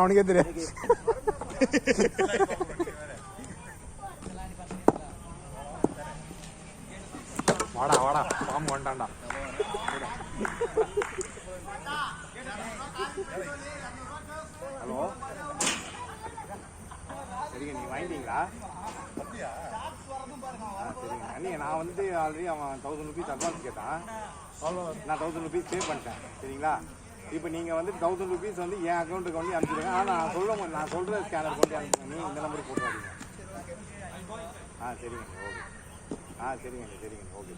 அவனுக்கே தெரியாது. வாடா வாடா பாம்பு வந்துட்டான்டா. ஹலோ சரிங்க, நீங்க வாங்கிட்டீங்களா? சரிங்க அண்ணிங்க, நான் வந்து ஆல்ரெடி அவன் 1000 rupees அட்வான்ஸ் கேட்டான். நான் 1000 rupees பே பண்ணிட்டேன். சரிங்களா? இப்போ நீங்கள் வந்து 1000 rupees வந்து என் அக்கௌண்ட்டுக்கு வந்து அனுப்பிச்சிடுங்க. ஆனால் நான் சொல்கிற ஸ்கேனர் கொண்டு அனுப்புங்க. நீ இந்த நம்பருக்கு போட்டு வாங்க. சரிங்க ஓகே. சரிங்க ஓகே.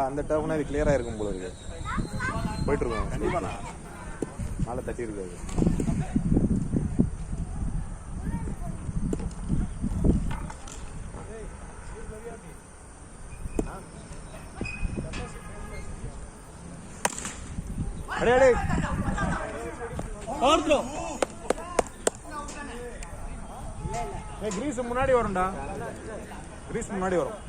அந்த டேர்ம்னா இது கிளியராக இருக்கும் போல இருக்கு. போயிட்டு இருக்கோம் கண்டிப்பாண்ணா. மேலே தட்டி இருக்காது. அடே கிரீஸ் முன்னாடி வரும்டா. கிரீஸ் முன்னாடி வரும்.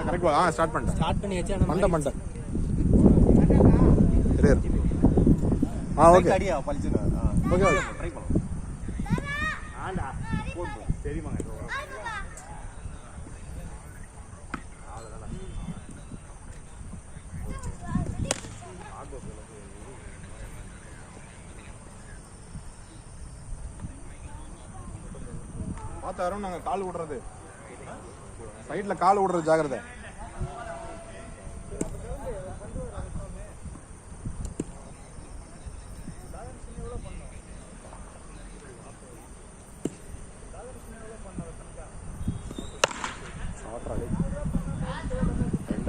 கரெக்ட். ஸ்டார்ட் பண்ணியாச்சு. மண்டை ஓகே அடியா பல்ஜினா. ஓகே ட்ரை பண்ணு. ஆண்டா போடு. சரிமாங்க. பார்த்தாரும் நாங்கள் கால் விடுறது, சைடில் கால் விடுறது ஜாகிரதை.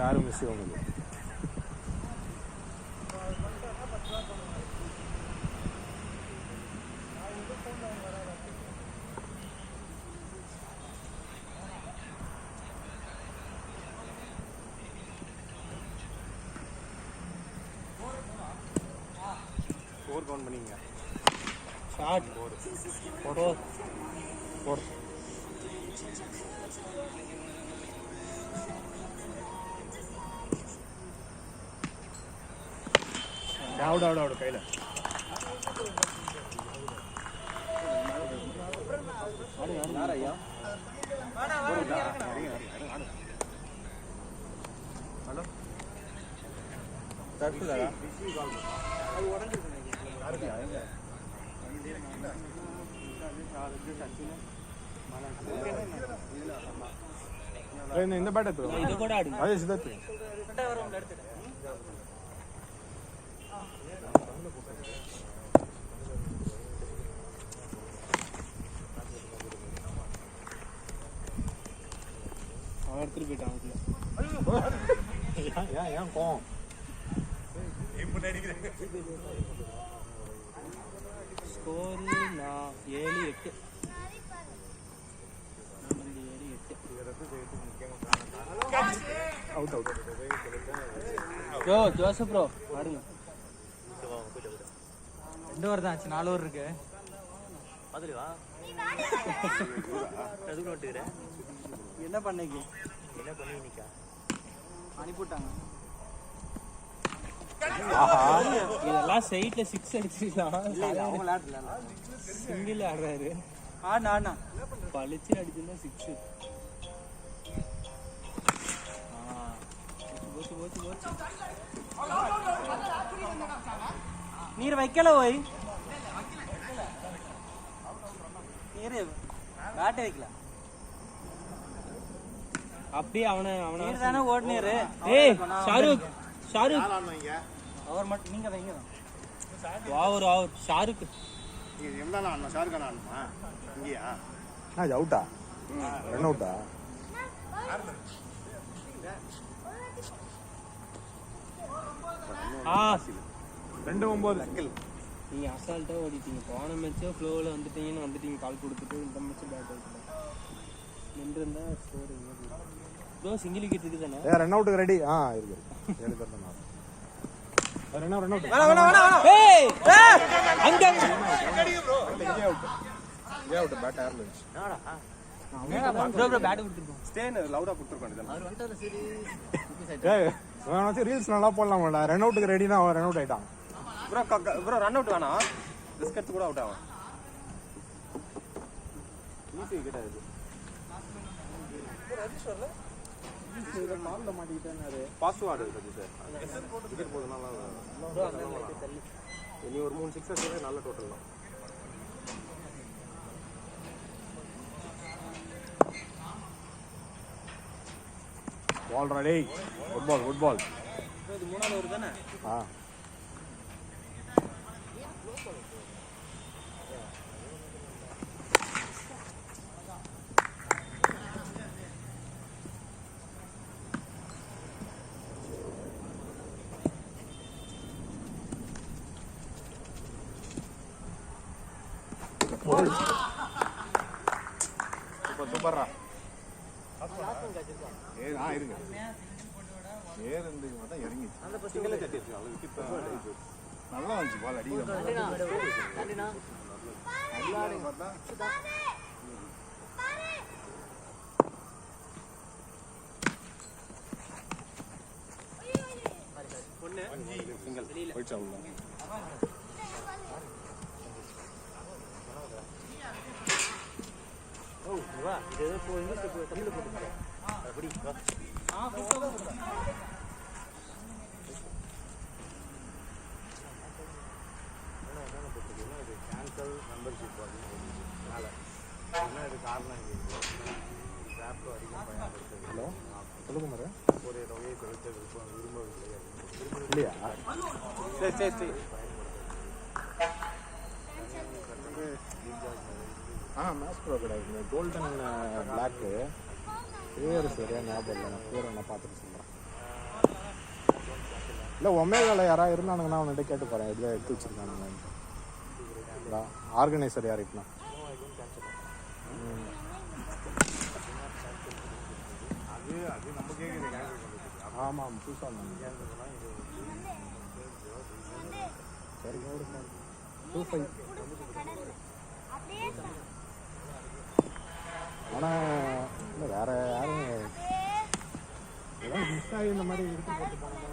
யாரும் மிஸ் ஆகுது. ஸ்கோர் கவுண்ட் பண்ணிங்க. ஷாட் 4 அவுட் கையில். ஹலோ இந்த பேட் எடுத்து அதே சித்தார்த்து எடுத்துட்டு போயிட்டான். ஏன் கோவம் ஸ்கோர் 7-8. ஜோசப் ப்ரோ பாருங்க. 2 ஓவர் தான் ஆச்சு. 4 ஓவர் இருக்கு. என்ன பண்ணீங்க? அனுப்பிவிட்டாங்க. இதெல்லாம் சைட்ல 6 அடிச்சிருக்கலாம். சிங்கிள் ஆடுறாரு. ஆனா பழிச்சு அடிச்சிருந்தா 6. நீர் வைக்கல போய் நீர் காட்ட வைக்கல. அப்படியே அவனை தானே ஓடுனீரு. ஏய் ஷாருக் அவர் மட்டும் நீங்க வைங்க. அவர் ஷாருக் எம்தான் ஆடணும். ஷாருக் ஆடணுமா இங்கேயா? அவுட்டா ரன் அவுட்டா? ஆ 2-9. நீங்க அசால்ட்டா ஓடிட்டீங்க. போன மேட்சோ ஃப்ளோவில் வந்துட்டீங்கன்னு கால் கொடுத்துட்டு இந்த match bat out. Single wicket இருக்குதானே? ரன் அவுட்டுக்கு ரெடி. இருக்கு. 7 பேர் தான். Run out. ஏய் அங்க இங்கே அவுட் பேட் ஏர்ல இருந்துச்சு. ப்ரோ பேட் விட்டுறோம். ஸ்டேன் லவுடா கொடுத்துருக்கோம். அவர் வந்துட்டாரு சரி. ஏய் இவன் வந்து ரீல்ஸ் நல்லா போடலாம்டா. ரன் அவுட்டுக்கு ரெடினா அவன் ரன் அவுட் ஆயிட்டான். ப்ரோ ரன் அவுட் வேணாம். ரிஸ்க் எடுத்து கூட அவுட் ஆகும். ஈஸி விக்கெட் அது. ரஜிஸ்டர்ல இது மால்ல மாட்டிட்டானே. பாஸ் வார்டு இருக்கு சார். விக்கெட் போடுனால இனி ஒரு 3 6 நல்ல டோட்டல் தான். Ball ready. Good ball. இது மூணாவது ஓவர் தானே? சூப்பர்ரா. இருங்க. இருந்து மட்டும் இறங்கி. அந்த சிங்கிள் தட்டி இருக்கு. அது விக்கெட் நல்லா வந்துச்சு பால் அடிக்குது. நன்றினா. எல்லாரும் பார்த்தா ஒண்ணு சிங்கிள் போயிடுச்சு அவ்வளோ. வா இது ஏதோ போய் தமிழ்ல போடுங்க. அப்படி வா. கேன்சல் மெம்பர்ஷிப் அதனால என்ன இது காரணம் டிராஃப்ட் அதிகம் பயன்படுத்துது. ஹலோ சொல்லுங்க மாதிரி ஒரு தொகையை செலுத்த விரும்பவில்லை இல்லையா? சரி மேட்ச் ப்ரோ கிடையாது. கோல்டன் பிளாக்கு பேர் சரியா ஞாபகம் இல்லை. நான் பேர் என்ன பார்த்துட்டு சொல்கிறேன். இல்லை ஒமேகாவில் யாராவது இருந்தானுங்கன்னா அவன்கிட்ட கேட்டு போகிறேன். எதில் எடுத்து வச்சுருக்கானுங்க. ஆர்கனைசர் யாருக்குண்ணா? அது நம்ம கேட்குறது. ஆமாம் புதுசாக சரி 25. ஆனால் இல்லை வேற யாரும் ஏதாவது மிஸ் ஆகி இந்த மாதிரி எடுத்து போட்டு போனாங்க.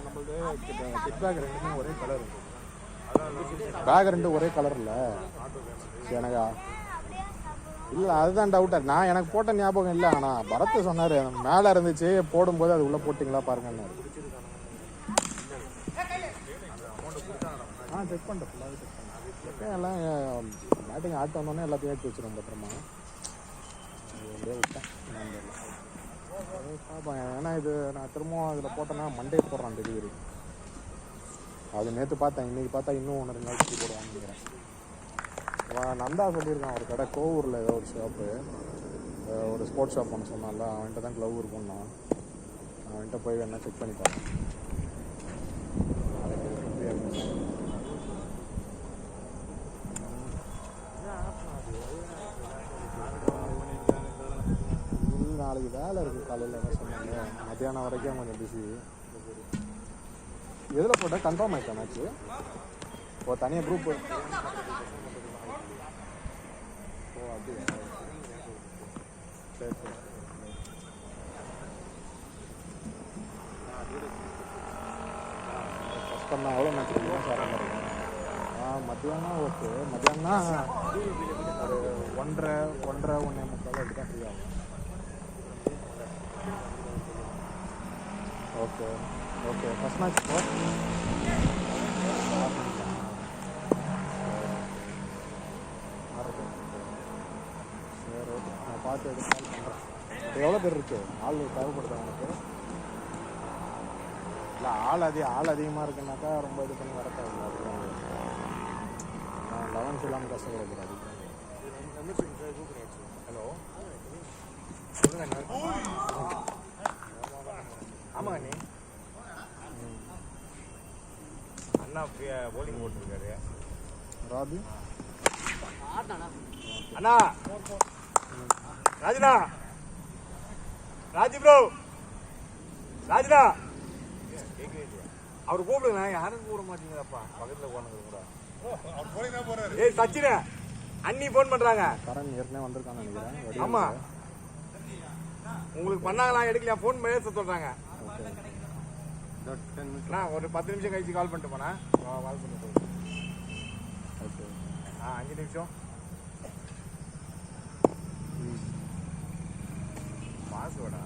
நம்மளது கிட் பேக் ரெண்டுமே ஒரே கலர் இருக்கும். பேக் ரெண்டு ஒரே கலர் இல்லை எனக்கு. இல்லை அதுதான் டவுட்டாக. நான் எனக்கு போட்ட ஞாபகம் இல்லை. ஆனால் பரத் சொன்னார் மேலே இருந்துச்சு போடும்போது அது உள்ளே போட்டிங்களா பாருங்கன்னாரு. செக் பண்ணிட்டேன். ஃபுல்லாகவே செக் பண்ணேன். எல்லாம் பேட்டிங் ஆட்டு வந்தோடனே எல்லாத்தையும் எடுத்து வச்சிருவோம் பத்திரமா. அப்படியே விட்டேன். பார்ப்பேன். ஏன்னா இது நான் திரும்பவும் அதில் போட்டேன்னா மண்டே போடுறான் டெலிவரி. அது நேற்று பார்த்தேன். இன்றைக்கி பார்த்தா இன்னும் 1-2 நாள் சுற்றி போடுவான்னு. நந்தா சொல்லியிருக்கான் ஒரு கடை கோவூரில் ஏதோ ஒரு ஷாப்பு, ஒரு ஸ்போர்ட்ஸ் ஷாப் ஒன்று சொன்னால அவன்கிட்ட தான் க்ளவ் இருக்கும்னா அவன்கிட்ட போய் வேணா செக் பண்ணி பார்ப்பேன். நாளைக்கு வேலை இருக்குது காலையில் என்ன சொன்னாங்க. மத்தியானம் வரைக்கும் கொஞ்சம் பிஸி. எதில் போட்டால் கன்ஃபார்ம் ஆகிட்டேன் மேட்ச்சு. ஓ தனியாக குரூப். ஓ அப்படியா சரி சரி. ஃபஸ்ட் பண்ணால் எவ்வளோ மேட்ச் இருக்குன்னா சார் இருக்கும். மத்தியானம் ஓகே. மத்தியானம்னா ஒரு 1:30 1:45 அப்படி தான் ஃப்ரீ ஆகும். Okay okay. ஃபஸ்ட் மேட்ச் சரி ஓகே. நான் பார்த்து எடுத்து கால் பண்ணுறேன். இப்போ எவ்வளோ பேர் இருக்குது? ஆள் தேவைப்படுது அவனுக்கு? இல்லை ஆள் அதிகமாக இருக்குன்னாக்கா ரொம்ப இது பண்ணி வர தேவையில்லை. அதுதான் 11 இல்லாமல் கஷ்டப்படக்கூடாது. ஹலோ ஆமாங்க அண்ணே. அண்ணா போலிங் போட்டுருக்காரு. ராபி ஆட்டானா அண்ணா ராஜனா ராஜி ப்ரோ ராஜனா அவர் கூப்பிடுங்க யாரும் கூப்பிட மாட்டீங்களாப்பா பக்கத்துல போனது கூட ஏய் சச்சின அண்ணி போன் பண்றாங்க கரண் ஏற்கனவே வந்திருக்கான்னு நினைக்கிறேன் ஆமா உங்களுக்கு பண்ணாங்களா எடுக்கலையா போன் பேச சொல்றாங்க ஒரு 10 நிமிஷம் கழிச்சு கால் பண்ணிட்டு போனா கால் பண்ணி ஓகே 5 நிமிஷம் பாஸ்வேர்டா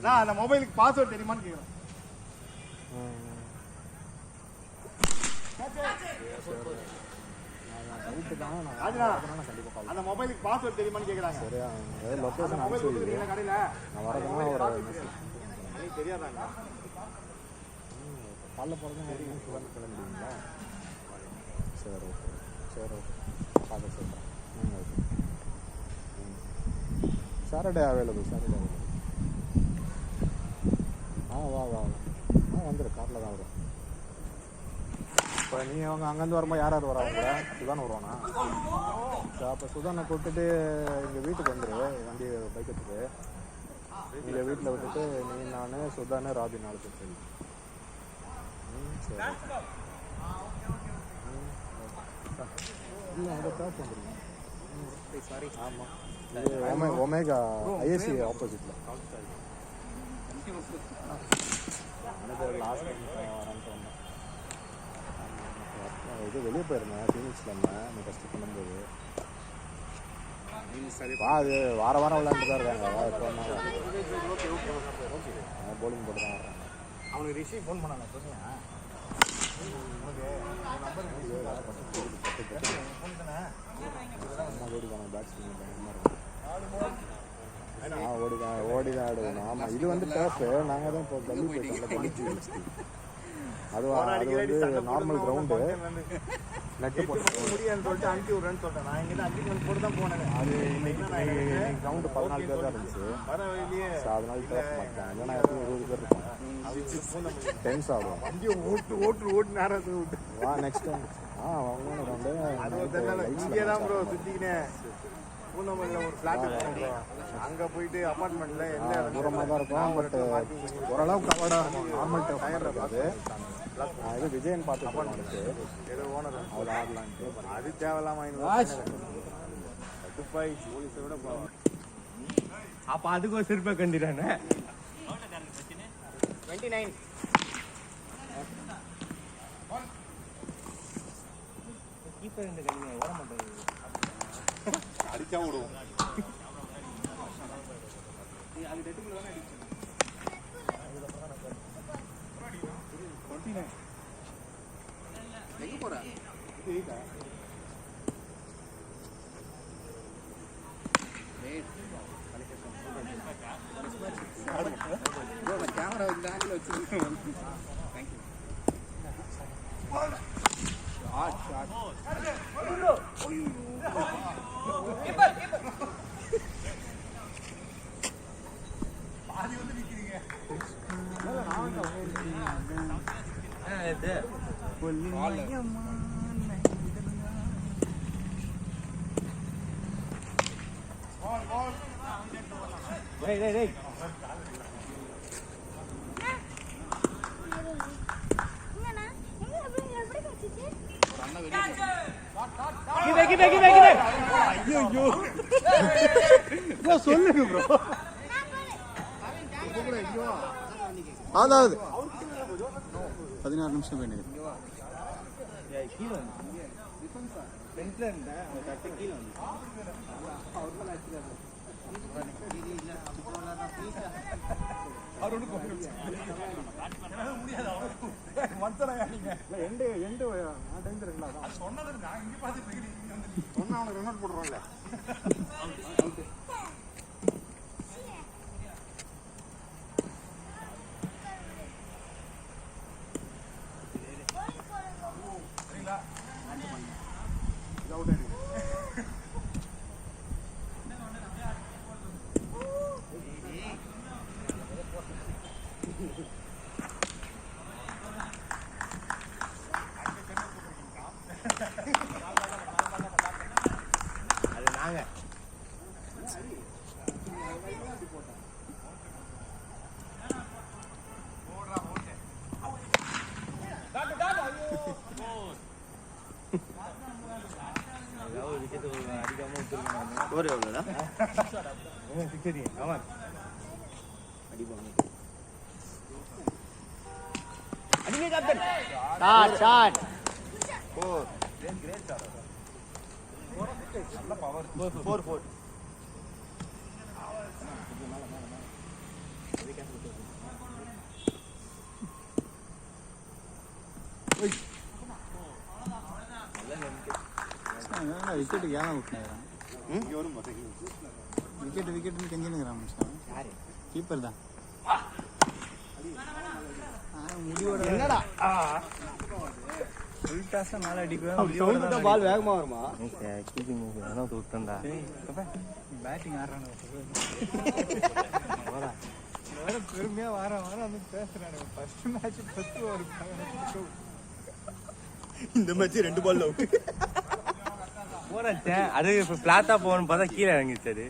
நான் அந்த மொபைலுக்கு பாஸ்வேர்ட் தெரியுமான்னு கேக்குறேன் அந்த மொபைலுக்கு பாஸ்வேர்ட் தெரியுமான்னு கேக்குறாங்க சரியா லொகேஷன் அனுப்பிச்சு கடையில நான் வரதுன்னா ஒரு தெரியாதாங்க காலைல போகிறது கிளம்பிடுவீங்களா சரி ஓகே சரி ஓகே பார்க்க சொல்கிறேன் okay Saturday available Saturday available வா வந்துடு காரில் தான் வரும் இப்போ நீ அவங்க அங்கேருந்து வரும்போது யார் வராங்க சுதான் வருவானா அப்போ சுதானை கூப்பிட்டுட்டு எங்கள் வீட்டுக்கு வந்துடு வண்டி பைக் எடுத்துட்டு எங்கள் வீட்டில் விட்டுட்டு நீ நான் சுதானு ராபி 4 பேர் சரி சரி இல்லை அதை பேக் வந்துருங்க சாரி ஆமாம் இது ஒமேகா ஐஎஸ்சி ஆப்போசிட்டில் லாஸ்ட் டைம் வரேன்ட்டு வந்தேன் இது வெளியே போயிருந்தேன் ஃபீனிக்ஸில் இருந்தேன் நீ ஃபஸ்ட்டு பண்ணும்போது அது வாரம் விளையாண்டு தான் இருக்காங்க இப்போ போலிங் போட்டு தான் வர்றாங்க அவனுக்கு ரிஷி ஃபோன் பண்ணாங்க சொல்லுங்க ஓடிக்கான பேட்ஸ்மேன் ஓடிதான் ஆடுவோம் ஆமாம் இது வந்து டர்ஃப் நாங்கள் தான் இப்போ கல்லி போயிட்டோம்ல அது வந்து நார்மல் கிரவுண்டு நெட்டு போட்டு முடியாதுன்னு சொல்லிட்டு அனுப்பி விட்றேன்னு சொல்லிட்டேன் நான் இங்கே அன்றைக்கி போட்டு தான் போனேன் அது இன்னைக்கு கிரவுண்டு 14 பேர் தான் இருந்துச்சு ஸோ அதனால டர்ஃப் மாட்டேன் இல்லைன்னா 20 பேர் இருப்பாங்க டென்ஸ் ஆகும் வண்டியை ஓட்டு நேரம் விட்டு வா நெக்ஸ்ட் டைம் வாங்கணும் ரவுண்டு இங்கே தான் ப்ரோ சுற்றிக்கினேன் பூந்தமல்லியில் ஒரு ஃப்ளாட் அங்கே போயிட்டு அப்பார்ட்மெண்ட்டில் எந்த தூரமாக தான் இருக்கும் பட் ஓரளவுக்கு கவர்டாக இருக்கும் நார்மல் டயர் இருக்காது இது விஜயன் பார்த்து அப்பார்ட்மெண்ட்டு ஏதோ ஓனர் அதில் ஆடலான்ட்டு அது தேவையில்லாம துப்பாய் போலீஸை விட போவோம் அப்போ அதுக்கும் சிறப்பாக கண்டிறானே 29 கீப்பர் இந்த கல்வி ஓட மாட்டேங்குது அடிச்சா விடுவோம் அது டெட்டுக்குள்ள தானே அடிச்சேன் எங்கே போகிற கேமரா இந்த ஆங்கிள் வச்சுருக்கேன் தேங்க்யூ பாதி வந்து நிற்கிறீங்க சொல்லுங்க ப்ரோ அதாவது 16 நிமிஷம் வேணும் கீழே வந்து ஃப்ரண்ட்ல இருந்தேன் அந்த தட்டு கீழே வந்து அவர் ஒன்று முடியாது எண்டு நான் டைம் இருக்குல்ல சொன்னது நான் இங்கே பார்த்துட்டு சொன்னா அவனுக்கு ரன் அவுட் போடுறோம்ல ஒரு எவ்வளோடா சரி அவன் அடிப்பாங்க அடிங்க கேப்டன் ஷாட் 4 கிரேட் ஷாட் நல்ல பவர் 4 விக்கெட்டு ஏன் விட்டுனாங்க விக்கெட்டுன்னு கெஞ்சினுங்கிறான் கீப்பர் தான் முடிவோட என்னடா ஃபுல் டாஸா மேல அடிக்குவேன் பால் வேகமா வருமா பேட்டிங் ஆடுறானு பெருமையா வாரம் வந்து பேசுறானு ஃபர்ஸ்ட் மேட்ச் 10 ஓவர் இந்த மேட்ச் 2 பால் அவுட் போறச்சே அது பிளாட்டா போகணும் பார்த்தா கீழே இறங்கிச்சாரு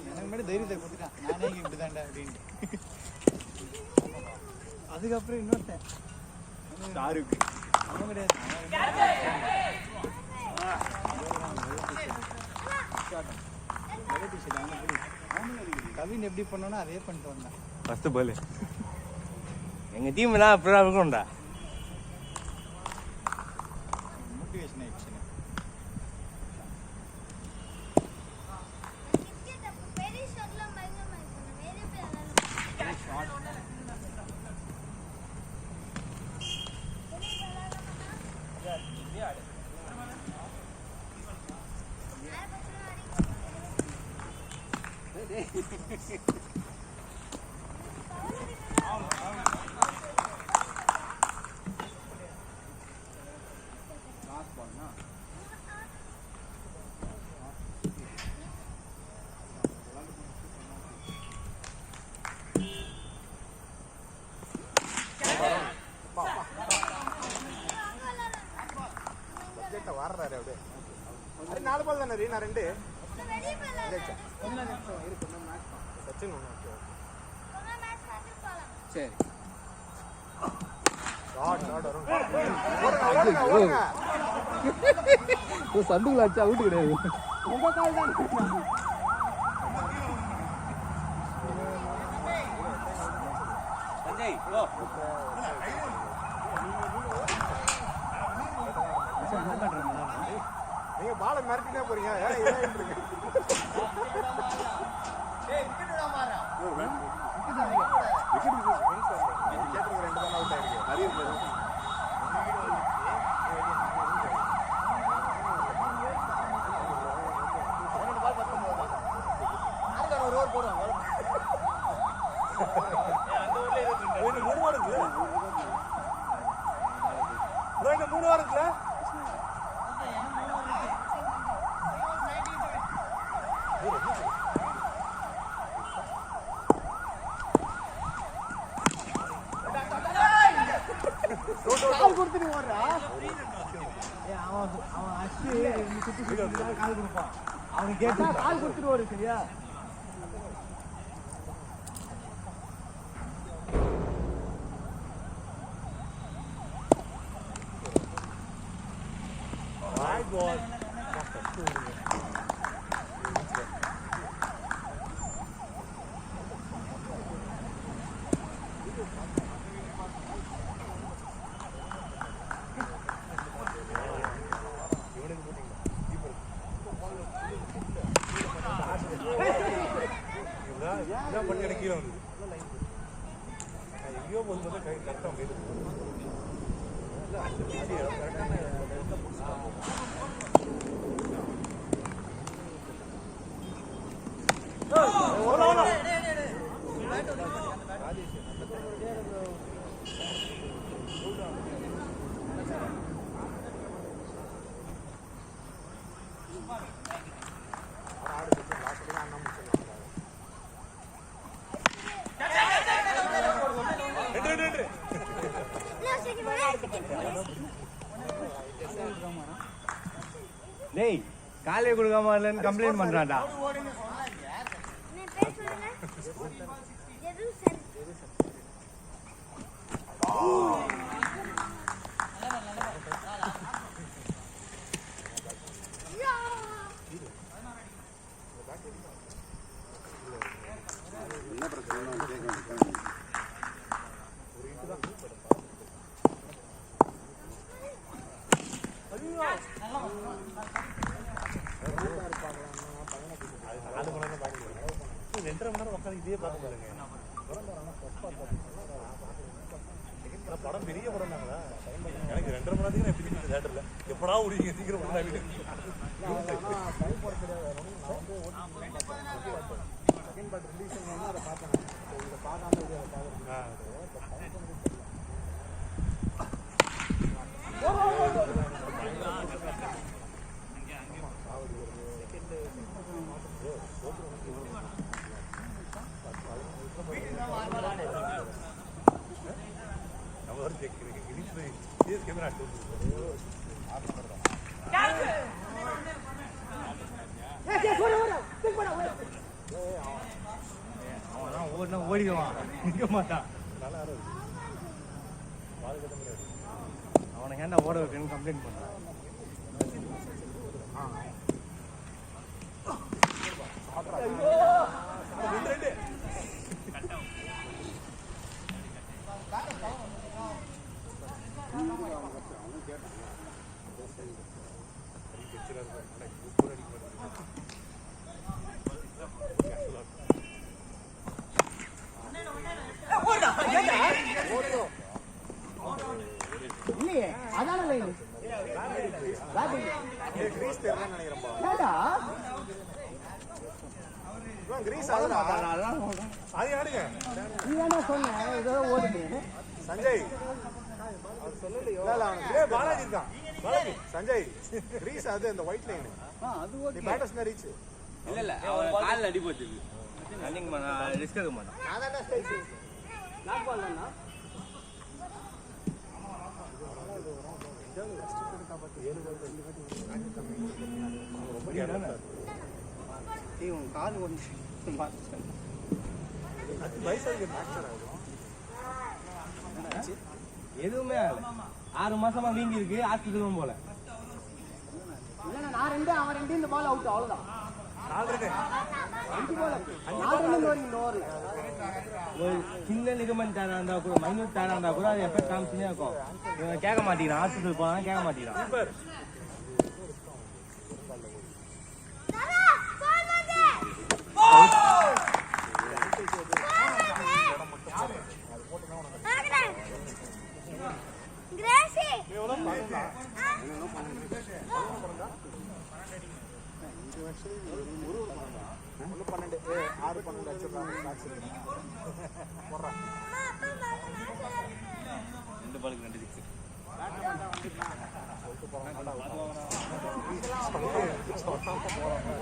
எனக்கு மட்டும் தைரியத்தை கொடுத்துட்டான் நானே இங்க இப்படிதான்டா அப்படின்னு அதுக்கப்புறம் இன்னொருத்தன் அவன் கிடையாது கவின் எப்படி பண்ணோன்னா அதே பண்ணிட்டு வந்தான் ஃபர்ஸ்ட் பால் எங்க டீம்லாம் அப்படிதான் இருக்கணும்டா மோட்டிவேஷன் ஆயிடுச்சு வாடுறாரு அப்படியே அது 4 பால் தானே நான் 2 சச்சின் ஒன்று சரி சண்டுகளை அடிச்சா அவுட்டு கிடையாது உங்க கால் தான் நீங்க பாலை மிரட்டினே போறீங்க மூணு வாரத்துல கொடுத்துட்டு போடுறா அவன் அச்சு கால் கொடுப்பான் அவன் கேட்டா கால் கொடுத்துட்டு ஓடு சரியா பண்ணி கீழே வந்து எங்கேயோ போகும்போது கரெக்டாக போயிட்டு டேய் காலையே கொடுக்காம இல்லைன்னு கம்ப்ளைண்ட் பண்றான்டா. என்ன பிரச்சனை கேட்க ரெண்டரை மணி நேரம் உட்காந்து இதே பார்க்க பாருங்க. படம் பெரிய படம் தாங்களா? எனக்கு 2.5 மணி நேரத்துக்கு எப்படி இருக்குது தேட்டரில்? எப்படா ஓடிங்க சீக்கிரம் அவன் ஓடிடுவான், நிற்க மாட்டான். அவனை ஏன்டா ஓட வைக்கணும்னு கம்ப்ளைண்ட் பண்ணான். இல்லையே அதான லைன் கிரீஸ் தெரியலன்னு நினைக்கிறேன். ஏடா கிரீஸ் அதெல்லாம் அது யாருங்க? நீ தானே சொன்ன ஏதோ ஓடுது சஞ்சய் பாலாஜி இருக்கான். பாலாஜி சஞ்சய் கிரீஸ் அது அந்த ஒயிட் லைன். அது நீ பேட்டர்ஸ் ரீச் இல்ல அவன் காலில் அடி போச்சு. ரன்னிங் ரிஸ்க் எடுக்க மாட்டான். நாட் பால் தானா கால் ஒன்று எதுவுமே 6 மாசமா வீங்கி இருக்கு. ஆஸ்பத்திரியும் போல. இல்லைண்ணா நான் 2 அவன் 2 இந்த பால் அவுட் அவ்வளோதான். 5 பால் 4 ஒரு சின்ன லிகமெண்ட் டேரா இருந்தா கூட, மைனூட் டேரா இருந்தா கூட அது எப்போ காமிச்சுனே இருக்கும். இவன் கேட்க மாட்டேங்கிறான். ஹாஸ்பிட்டல் போனா கேட்க மாட்டேங்கிறான்.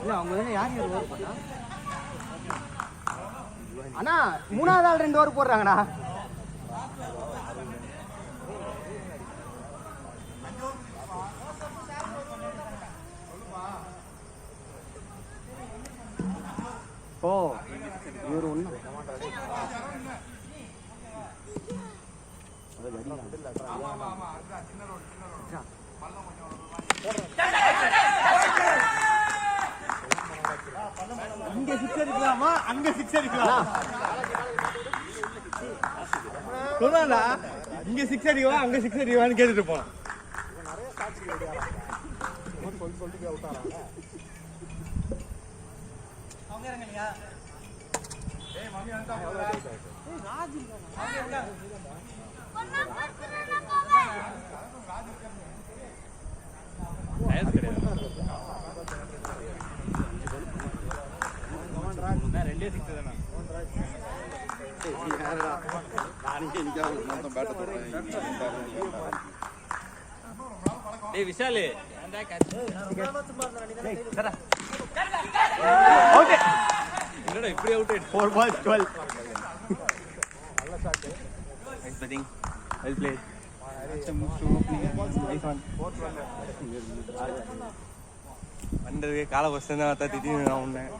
இல்லை அவங்க யார் யார் ஓவர் பண்ணா அண்ணா 3வது ஆள் 2 ஓவர் போடுறாங்கண்ணா. ஓ இவர் ஒன்று இங்க 6 அடிக்கலாமா, அங்க 6 அடிக்கலாம் சொன்னா. இங்க 6 அடிவா, அங்க 6 அடிவான்னு கேட்டுட்டு போனான். சொல்லிட்டு அவுட் ஆறாங்க. டேய் விஷாலு என்னடா இப்படி out 4 balls 12 nice batting well played nice one வந்தது கால பசங்க தான் திடீர்னு நான் உன்னேன்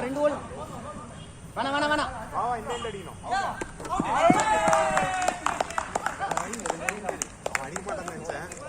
ரெண்டு ஓடலாம் வேணாம் பாவா இந்த அடிக்கணும் அடிக்க மாட்டேன்னு நினைச்சேன்